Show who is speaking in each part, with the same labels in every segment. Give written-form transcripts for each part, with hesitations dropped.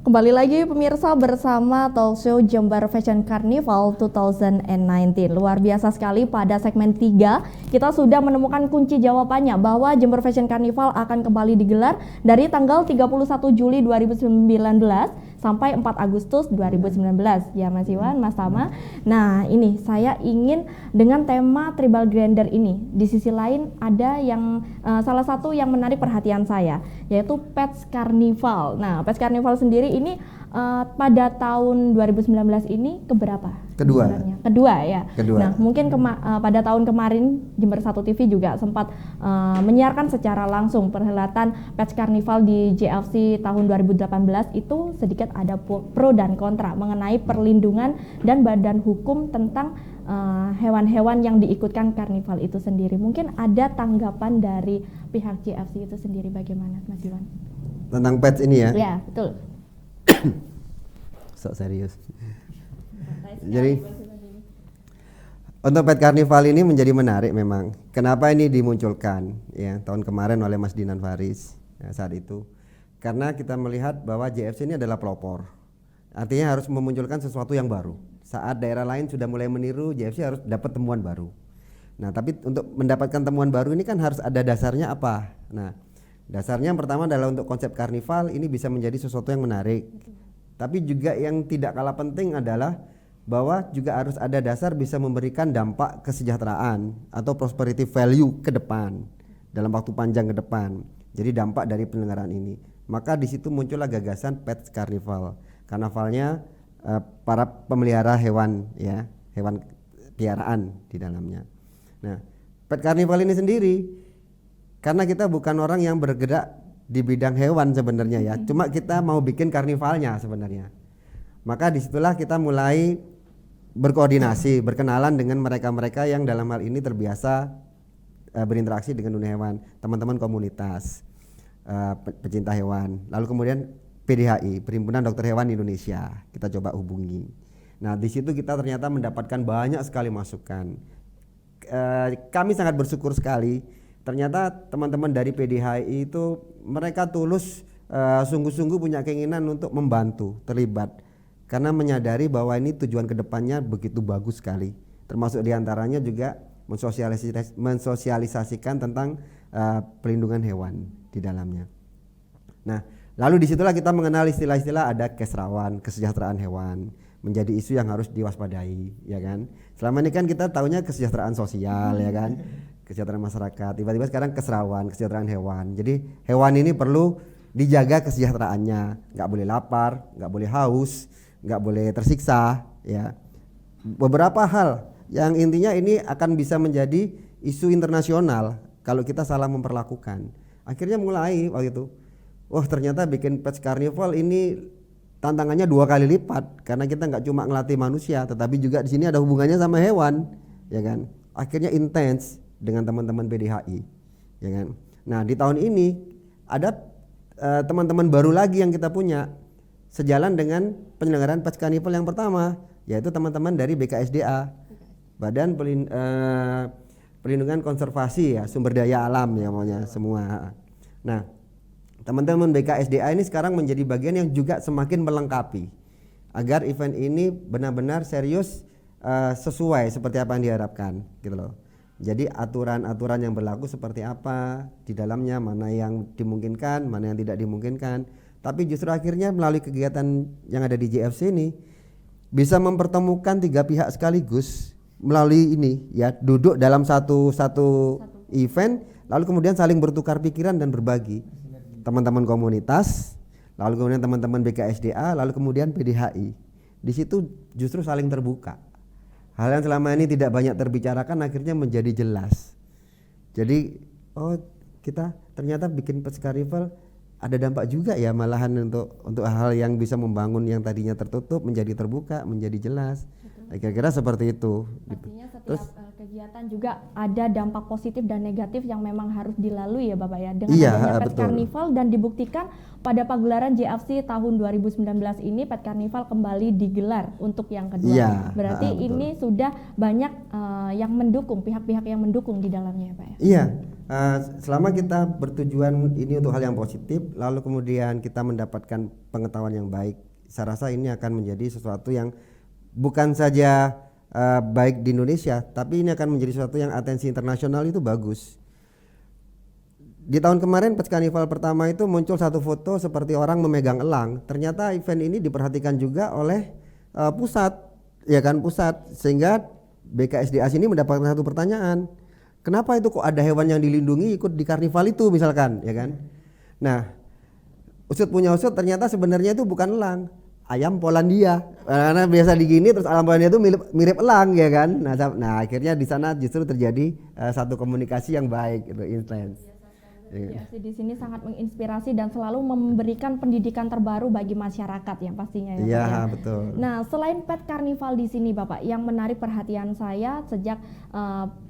Speaker 1: Kembali lagi pemirsa bersama talk show Jember Fashion Carnival 2019. Luar biasa sekali pada segmen 3 kita sudah menemukan kunci jawabannya bahwa Jember Fashion Carnival akan kembali digelar dari tanggal 31 Juli 2019 sampai 4 Agustus 2019. Ya Mas Iwan, Mas Tama. Nah ini saya ingin dengan tema Tribal Grandeur ini. Di sisi lain ada yang salah satu yang menarik perhatian saya, yaitu Pets Carnival. Nah Pets Carnival sendiri ini pada tahun 2019 ini keberapa?
Speaker 2: Kedua ya.
Speaker 1: Nah mungkin pada tahun kemarin Jember 1 TV juga sempat menyiarkan secara langsung perhelatan Pets Carnival di JFC tahun 2018. Itu sedikit ada pro dan kontra mengenai perlindungan dan badan hukum tentang hewan-hewan yang diikutkan karnival itu sendiri. Mungkin ada tanggapan dari pihak JFC itu sendiri, bagaimana Mas Iwan?
Speaker 2: Tentang pets ini ya?
Speaker 1: Ya betul.
Speaker 2: Sok serius. Jadi untuk Pet Carnival ini menjadi menarik memang. Kenapa ini dimunculkan ya tahun kemarin oleh Mas Dinan Faris ya, saat itu? Karena kita melihat bahwa JFC ini adalah pelopor. Artinya harus memunculkan sesuatu yang baru. Saat daerah lain sudah mulai meniru, JFC harus dapat temuan baru. Nah, tapi untuk mendapatkan temuan baru ini kan harus ada dasarnya apa? Nah, dasarnya yang pertama adalah untuk konsep karnival ini bisa menjadi sesuatu yang menarik. Tapi juga yang tidak kalah penting adalah bahwa juga harus ada dasar bisa memberikan dampak kesejahteraan atau prosperity value ke depan dalam waktu panjang ke depan. Jadi dampak dari penyelenggaraan ini. Maka di situ muncullah gagasan Pets Carnival. Karnavalnya para pemelihara hewan ya, hewan piaraan di dalamnya. Nah, Pet Carnival ini sendiri karena kita bukan orang yang bergerak di bidang hewan sebenarnya ya, cuma kita mau bikin karnivalnya sebenarnya. Maka disitulah kita mulai berkoordinasi, berkenalan dengan mereka-mereka yang dalam hal ini terbiasa berinteraksi dengan dunia hewan, teman-teman komunitas pecinta hewan. Lalu kemudian PDHI, Perhimpunan Dokter Hewan Indonesia, kita coba hubungi. Nah di situ kita ternyata mendapatkan banyak sekali masukan. Kami sangat bersyukur sekali. Ternyata teman-teman dari PDHI itu mereka tulus, sungguh-sungguh punya keinginan untuk membantu, terlibat. Karena menyadari bahwa ini tujuan kedepannya begitu bagus sekali. Termasuk diantaranya juga mensosialisasikan tentang pelindungan hewan di dalamnya. Nah, lalu disitulah kita mengenal istilah-istilah ada kesrawan, kesejahteraan hewan, menjadi isu yang harus diwaspadai, ya kan? Selama ini kan kita taunya kesejahteraan sosial, ya kan? Kesejahteraan masyarakat. Tiba-tiba sekarang keserawan, kesejahteraan hewan. Jadi hewan ini perlu dijaga kesejahteraannya, nggak boleh lapar, nggak boleh haus, nggak boleh tersiksa, ya. Beberapa hal yang intinya ini akan bisa menjadi isu internasional kalau kita salah memperlakukan. Akhirnya mulai waktu itu, ternyata bikin Pets Carnival ini tantangannya 2 kali lipat karena kita nggak cuma ngelatih manusia, tetapi juga di sini ada hubungannya sama hewan, ya kan? Akhirnya intens dengan teman-teman PDHI, ya kan? Nah di tahun ini ada teman-teman baru lagi yang kita punya sejalan dengan penyelenggaraan Pets Carnival yang pertama, yaitu teman-teman dari BKSDA, Badan Perlindungan Konservasi ya Sumber Daya Alam ya maunya semua. Nah teman-teman BKSDA ini sekarang menjadi bagian yang juga semakin melengkapi agar event ini benar-benar serius, sesuai seperti apa yang diharapkan gitu loh. Jadi aturan-aturan yang berlaku seperti apa di dalamnya, mana yang dimungkinkan, mana yang tidak dimungkinkan. Tapi justru akhirnya melalui kegiatan yang ada di JFC ini bisa mempertemukan 3 pihak sekaligus melalui ini ya, duduk dalam satu event, lalu kemudian saling bertukar pikiran dan berbagi. Teman-teman komunitas, lalu kemudian teman-teman BKSDA, lalu kemudian PDHI. Di situ justru saling terbuka. Hal yang selama ini tidak banyak terbicarakan akhirnya menjadi jelas. Jadi kita ternyata bikin Pets Carnival ada dampak juga ya, malahan untuk hal yang bisa membangun yang tadinya tertutup menjadi terbuka, menjadi jelas. Kira-kira seperti itu.
Speaker 1: Artinya setiap kegiatan juga ada dampak positif dan negatif yang memang harus dilalui ya Bapak ya, dengan adanya Pet Carnival, dan dibuktikan pada pagelaran JFC tahun 2019 ini Pet Carnival kembali digelar untuk yang kedua. Berarti ini sudah banyak yang mendukung, pihak-pihak yang mendukung di dalamnya ya Pak ya.
Speaker 2: Iya, selama kita bertujuan ini untuk hal yang positif, lalu kemudian kita mendapatkan pengetahuan yang baik, saya rasa ini akan menjadi sesuatu yang bukan saja baik di Indonesia, tapi ini akan menjadi sesuatu yang atensi internasional itu bagus. Di tahun kemarin Pets Carnival pertama itu muncul satu foto seperti orang memegang elang. Ternyata event ini diperhatikan juga oleh pusat, ya kan, pusat, sehingga BKSDA sini mendapatkan satu pertanyaan. Kenapa itu kok ada hewan yang dilindungi ikut di karnival itu misalkan, ya kan? Nah, usut punya usut ternyata sebenarnya itu bukan elang, ayam Polandia. Karena biasa digini terus ayam Polandia itu mirip elang, ya kan? Nah akhirnya di sana justru terjadi satu komunikasi yang baik, itu intens.
Speaker 1: JFC di sini sangat menginspirasi dan selalu memberikan pendidikan terbaru bagi masyarakat ya pastinya ya.
Speaker 2: Iya,
Speaker 1: Pak, ya.
Speaker 2: betul.
Speaker 1: Nah, selain Pet Carnival di sini Bapak, yang menarik perhatian saya sejak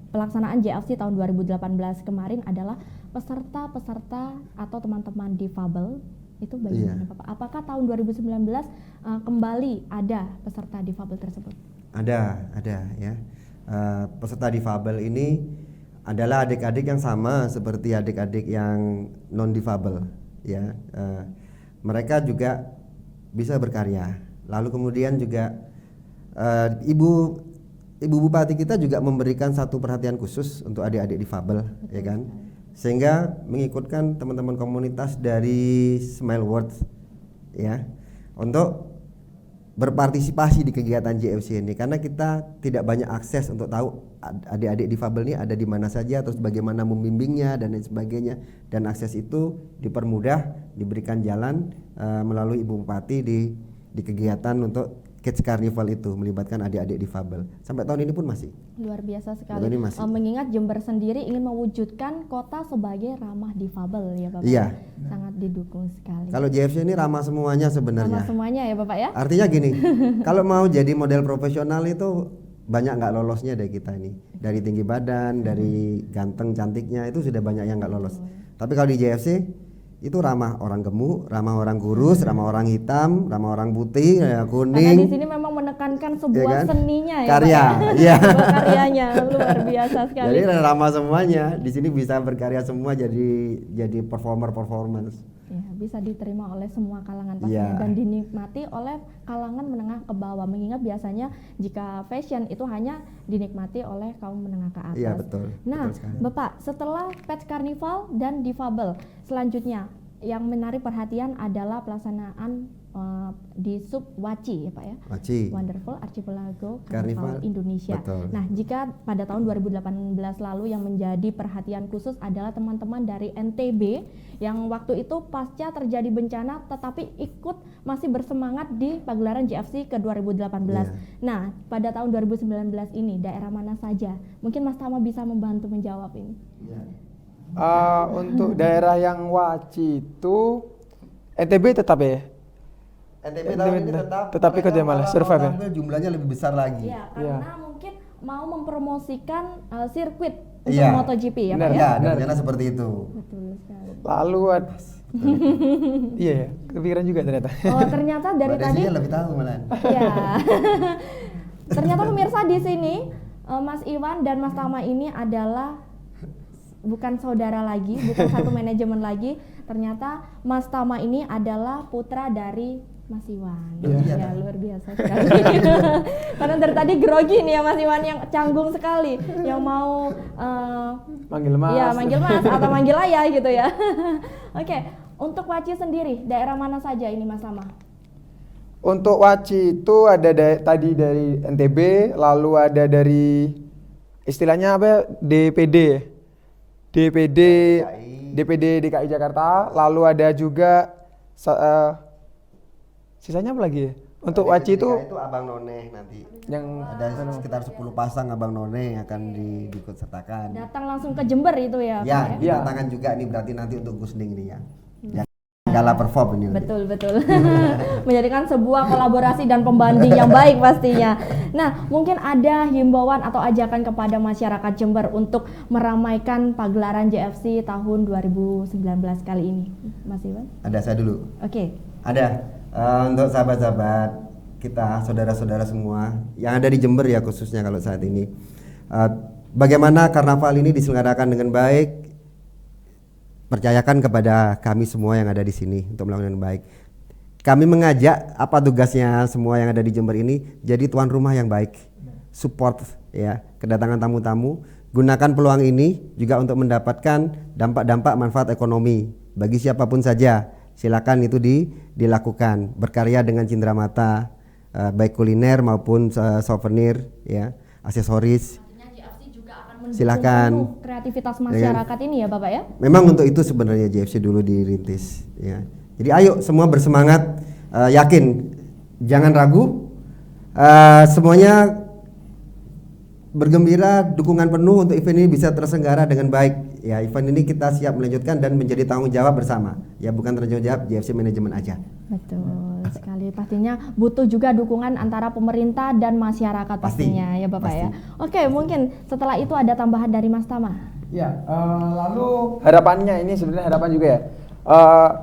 Speaker 1: pelaksanaan JFC tahun 2018 kemarin adalah peserta-peserta atau teman-teman difabel. Itu bagaimana Bapak? Apakah tahun 2019 kembali ada peserta difabel tersebut?
Speaker 2: Ada ya. Peserta difabel ini adalah adik-adik yang sama seperti adik-adik yang non difabel, ya. Mereka juga bisa berkarya. Lalu kemudian juga ibu bupati kita juga memberikan satu perhatian khusus untuk adik-adik difabel, ya kan, sehingga mengikutkan teman-teman komunitas dari Smile World, ya, untuk berpartisipasi di kegiatan JFC ini, karena kita tidak banyak akses untuk tahu adik-adik difabel ini ada di mana saja, terus bagaimana membimbingnya dan lain sebagainya, dan akses itu dipermudah, diberikan jalan melalui Ibu Bupati di kegiatan untuk Kids Carnival itu melibatkan adik-adik difabel. Sampai tahun ini pun masih.
Speaker 1: Luar biasa sekali. Mengingat Jember sendiri ingin mewujudkan kota sebagai ramah difabel ya Bapak.
Speaker 2: Iya.
Speaker 1: Sangat didukung sekali.
Speaker 2: Kalau JFC ini ramah semuanya sebenarnya.
Speaker 1: Ramah semuanya ya Bapak ya.
Speaker 2: Artinya gini, kalau mau jadi model profesional itu banyak nggak lolosnya dari kita ini. Dari tinggi badan, dari ganteng cantiknya itu sudah banyak yang nggak lolos. Tapi kalau di JFC itu ramah orang gemuk, ramah orang kurus, ramah orang hitam, ramah orang putih, kuning.
Speaker 1: Karena di sini memang menekankan sebuah
Speaker 2: ya kan?
Speaker 1: seninya ya,
Speaker 2: karya,
Speaker 1: Pak, ya.
Speaker 2: Iya.
Speaker 1: Sebuah karyanya luar biasa sekali.
Speaker 2: Jadi ramah semuanya. Di sini bisa berkarya semua, jadi performance.
Speaker 1: Ya, bisa diterima oleh semua kalangan pastinya dan dinikmati oleh kalangan menengah ke bawah. Mengingat biasanya jika fashion itu hanya dinikmati oleh kaum menengah ke atas.
Speaker 2: Iya, betul.
Speaker 1: Nah,
Speaker 2: betul
Speaker 1: Bapak, setelah Pets Carnival dan difabel, selanjutnya yang menarik perhatian adalah pelaksanaan di sub WACI ya Pak ya.
Speaker 2: WACI.
Speaker 1: Wonderful Archipelago Carnival Indonesia.
Speaker 2: Betul.
Speaker 1: Nah, jika pada tahun 2018 lalu yang menjadi perhatian khusus adalah teman-teman dari NTB yang waktu itu pasca terjadi bencana tetapi ikut masih bersemangat di pagelaran JFC ke 2018. Nah, pada tahun 2019 ini daerah mana saja? Mungkin Mas Tama bisa membantu menjawab ini.
Speaker 3: Untuk daerah yang WACI itu NTB tetap ya?
Speaker 2: NTB tahun ini
Speaker 3: tetap ikut ya malah survive ya?
Speaker 2: Jumlahnya lebih besar lagi.
Speaker 1: Iya, karena mungkin mau mempromosikan sirkuit untuk MotoGP ya Pak ya?
Speaker 2: Iya, dan rencana seperti itu.
Speaker 1: Betul sekali.
Speaker 3: Lalu iya ya, kepikiran juga ternyata.
Speaker 1: Oh, ternyata dari tadi
Speaker 2: lebih tahu malah.
Speaker 1: Iya. Ternyata pemirsa di sini Mas Iwan dan Mas Tama ini adalah bukan saudara lagi, bukan satu manajemen lagi. Ternyata Mas Tama ini adalah putra dari Mas Iwan. Ya, luar biasa sekali. Karena dari tadi grogi nih ya Mas Iwan, yang canggung sekali, yang mau
Speaker 3: manggil Mas.
Speaker 1: Iya, manggil Mas atau manggil Ayah gitu ya. Oke, untuk WACI sendiri daerah mana saja ini Mas Tama?
Speaker 3: Untuk WACI itu ada tadi dari NTB, lalu ada dari istilahnya apa ya? DPD DKI Jakarta, lalu ada juga sisanya apa lagi ya? Untuk WACI itu
Speaker 2: Abang None nanti.
Speaker 3: Yang
Speaker 2: ada sekitar 10 pasang Abang None yang akan diikut sertakan.
Speaker 1: Datang langsung ke Jember itu ya Pak
Speaker 2: Ya,
Speaker 1: ya?
Speaker 2: didatangkan juga nih berarti nanti untuk Gusning ini ya. Gala perform ini.
Speaker 1: Betul. Menjadikan sebuah kolaborasi dan pembanding yang baik pastinya. Nah, mungkin ada himbauan atau ajakan kepada masyarakat Jember untuk meramaikan pagelaran JFC tahun 2019 kali ini, Mas Iwan?
Speaker 2: Ada saya dulu.
Speaker 1: Oke.
Speaker 2: Ada untuk sahabat-sahabat kita, saudara-saudara semua yang ada di Jember ya khususnya kalau saat ini. Bagaimana karnaval ini diselenggarakan dengan baik, percayakan kepada kami semua yang ada di sini untuk melakukan yang baik. Kami mengajak apa tugasnya semua yang ada di Jember ini jadi tuan rumah yang baik. Support ya kedatangan tamu-tamu, gunakan peluang ini juga untuk mendapatkan dampak-dampak manfaat ekonomi bagi siapapun saja. Silakan itu dilakukan, berkarya dengan cindera mata, baik kuliner maupun souvenir ya, aksesoris. Silakan
Speaker 1: kreativitas masyarakat ini ya Bapak ya.
Speaker 2: Memang untuk itu sebenarnya JFC dulu dirintis ya. Jadi ayo semua bersemangat, yakin, jangan ragu, semuanya bergembira, dukungan penuh untuk event ini bisa terselenggara dengan baik. Ya, event ini kita siap melanjutkan dan menjadi tanggung jawab bersama. Ya, bukan tanggung jawab JFC manajemen aja.
Speaker 1: Betul sekali. Pastinya butuh juga dukungan antara pemerintah dan masyarakat pastinya ya Bapak ya. Oke, mungkin setelah itu ada tambahan dari Mas Tama.
Speaker 3: Ya, lalu harapannya ini sebenarnya harapan juga ya.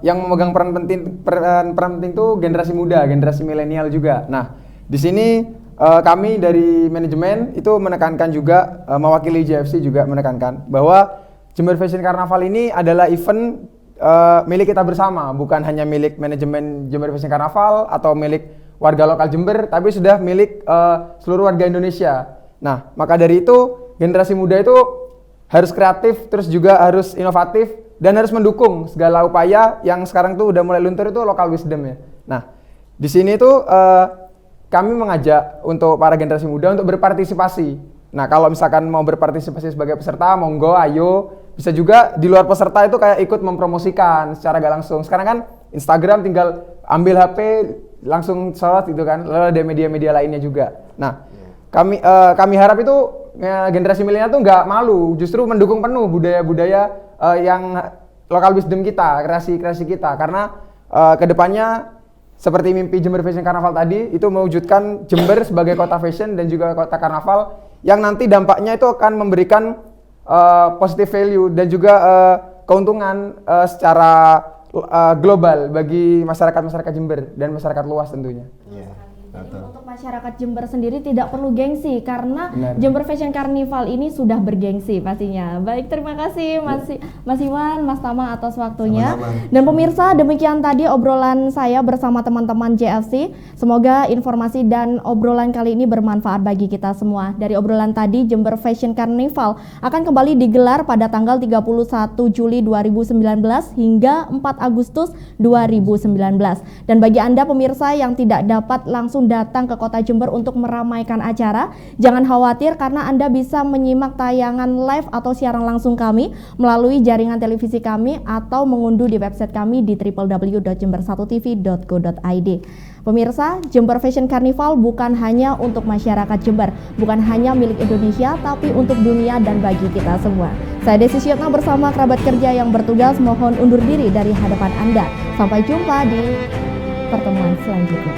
Speaker 3: Yang memegang peran penting tuh generasi muda, generasi milenial juga. Nah, di sini kami dari manajemen itu menekankan juga, mewakili JFC juga menekankan bahwa Jember Fashion Carnaval ini adalah event milik kita bersama, bukan hanya milik manajemen Jember Fashion Carnaval atau milik warga lokal Jember, tapi sudah milik seluruh warga Indonesia. Nah, maka dari itu generasi muda itu harus kreatif, terus juga harus inovatif dan harus mendukung segala upaya yang sekarang tuh udah mulai luntur itu local wisdom ya. Nah, di sini tuh kami mengajak untuk para generasi muda untuk berpartisipasi. Nah, kalau misalkan mau berpartisipasi sebagai peserta, monggo, ayo. Bisa juga di luar peserta itu kayak ikut mempromosikan secara gak langsung. Sekarang kan Instagram tinggal ambil HP langsung shot gitu kan. Lalu ada media-media lainnya juga. Nah, kami harap itu generasi milenial tuh nggak malu, justru mendukung penuh budaya-budaya yang local wisdom kita, kreasi-kreasi kita. Karena kedepannya seperti mimpi Jember Fashion Carnaval tadi itu mewujudkan Jember sebagai kota fashion dan juga kota karnaval yang nanti dampaknya itu akan memberikan positive value dan juga keuntungan secara global bagi masyarakat Jember dan masyarakat luas tentunya.
Speaker 1: Jadi untuk masyarakat Jember sendiri tidak perlu gengsi karena Jember Fashion Carnival ini sudah bergengsi pastinya. Baik, terima kasih Mas Iwan, Mas Tama atas waktunya.
Speaker 2: Sama-sama.
Speaker 1: Dan pemirsa, demikian tadi obrolan saya bersama teman-teman JFC. Semoga informasi dan obrolan kali ini bermanfaat bagi kita semua. Dari obrolan tadi, Jember Fashion Carnival akan kembali digelar pada tanggal 31 Juli 2019 hingga 4 Agustus 2019. Dan bagi Anda pemirsa yang tidak dapat langsung datang ke kota Jember untuk meramaikan acara, jangan khawatir karena Anda bisa menyimak tayangan live atau siaran langsung kami melalui jaringan televisi kami atau mengunduh di website kami di www.jember1tv.go.id. Pemirsa, Jember Fashion Carnival bukan hanya untuk masyarakat Jember, bukan hanya milik Indonesia, tapi untuk dunia dan bagi kita semua. Saya Desi Syetna bersama kerabat kerja yang bertugas mohon undur diri dari hadapan Anda. Sampai jumpa di pertemuan selanjutnya.